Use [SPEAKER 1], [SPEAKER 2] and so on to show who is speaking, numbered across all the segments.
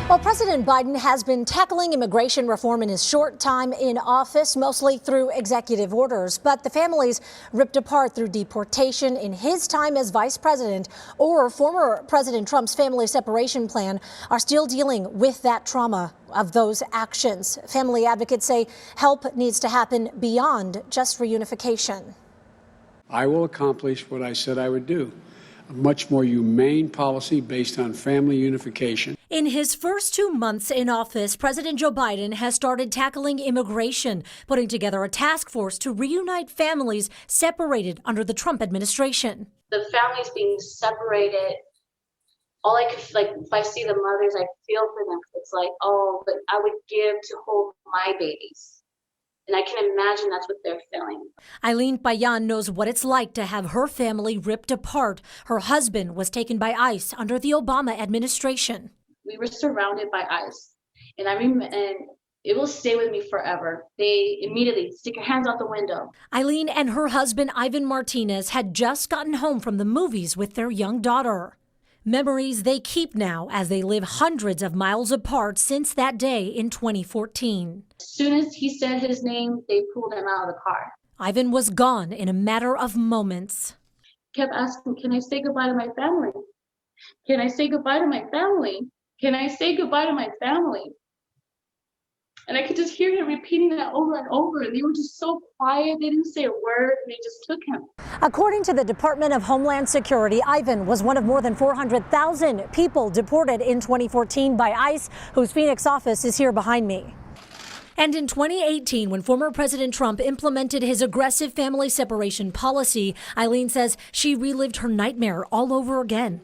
[SPEAKER 1] Well, President Biden has been tackling immigration reform in his short time in office, mostly through executive orders. But the families ripped apart through deportation in his time as vice president or former President Trump's family separation plan are still dealing with that trauma of those actions. Family advocates say help needs to happen beyond just reunification.
[SPEAKER 2] I will accomplish what I said I would do. A much more humane policy based on family unification.
[SPEAKER 1] In his first 2 months in office, President Joe Biden has started tackling immigration, putting together a task force to reunite families separated under the Trump administration.
[SPEAKER 3] The families being separated, all I could, if I see the mothers, I feel for them. It's like, oh, but I would give to hold my babies. And I can imagine that's what they're feeling.
[SPEAKER 1] Eileen Payan knows what it's like to have her family ripped apart. Her husband was taken by ICE under the Obama administration.
[SPEAKER 3] We were surrounded by ICE, and it will stay with me forever. They immediately stick your hands out the window.
[SPEAKER 1] Eileen and her husband, Ivan Martinez, had just gotten home from the movies with their young daughter. Memories they keep now as they live hundreds of miles apart since that day in 2014.
[SPEAKER 3] As soon as he said his name, they pulled him out of the car.
[SPEAKER 1] Ivan was gone in a matter of moments.
[SPEAKER 3] Kept asking, can I say goodbye to my family? Can I say goodbye to my family? Can I say goodbye to my family? And I could just hear him repeating that over and over. And they were just so quiet. They didn't say a word. They just took him.
[SPEAKER 1] According to the Department of Homeland Security, Ivan was one of more than 400,000 people deported in 2014 by ICE, whose Phoenix office is here behind me. And in 2018, when former President Trump implemented his aggressive family separation policy, Eileen says she relived her nightmare all over again.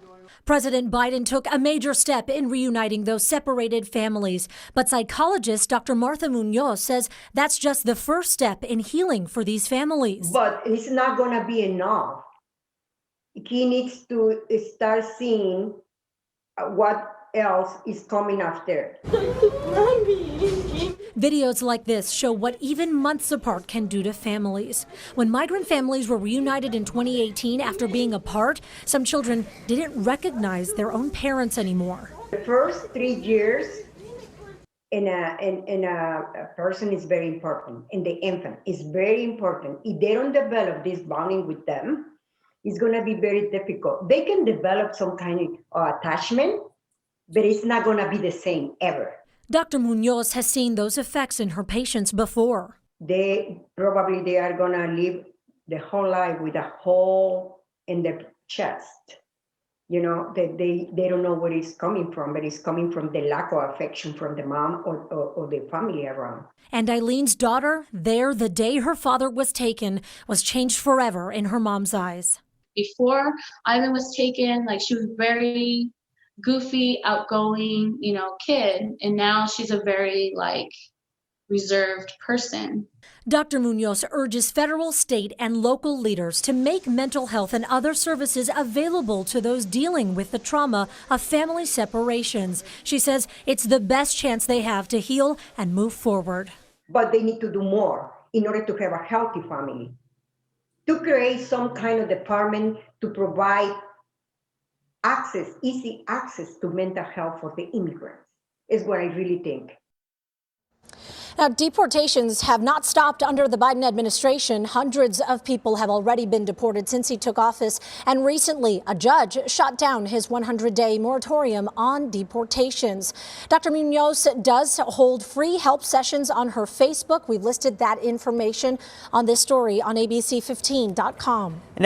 [SPEAKER 1] President Biden took a major step in reuniting those separated families. But psychologist Dr. Martha Muñoz says that's just the first step in healing for these families.
[SPEAKER 4] But it's not going to be enough. He needs to start seeing what else is coming after.
[SPEAKER 1] Videos like this show what even months apart can do to families. When migrant families were reunited in 2018 after being apart, some children didn't recognize their own parents anymore.
[SPEAKER 4] The first 3 years in a person is very important, and the infant is very important. If they don't develop this bonding with them, it's going to be very difficult. They can develop some kind of attachment, but it's not going to be the same ever.
[SPEAKER 1] Dr. Muñoz has seen those effects in her patients before.
[SPEAKER 4] They are going to live the whole life with a hole in their chest. You know, they don't know where it's coming from, but it's coming from the lack of affection from the mom or the family around.
[SPEAKER 1] And Eileen's daughter, there the day her father was taken, was changed forever in her mom's eyes.
[SPEAKER 3] Before Ivan was taken, she was very goofy, outgoing, kid. And now she's a very reserved person.
[SPEAKER 1] Dr. Muñoz urges federal, state, and local leaders to make mental health and other services available to those dealing with the trauma of family separations. She says it's the best chance they have to heal and move forward.
[SPEAKER 4] But they need to do more in order to have a healthy family. To create some kind of department to provide easy access to mental health for the immigrants is what I really think.
[SPEAKER 1] Now, deportations have not stopped under the Biden administration. Hundreds of people have already been deported since he took office. And recently, a judge shot down his 100-day moratorium on deportations. Dr. Muñoz does hold free help sessions on her Facebook. We've listed that information on this story on abc15.com.
[SPEAKER 5] Next.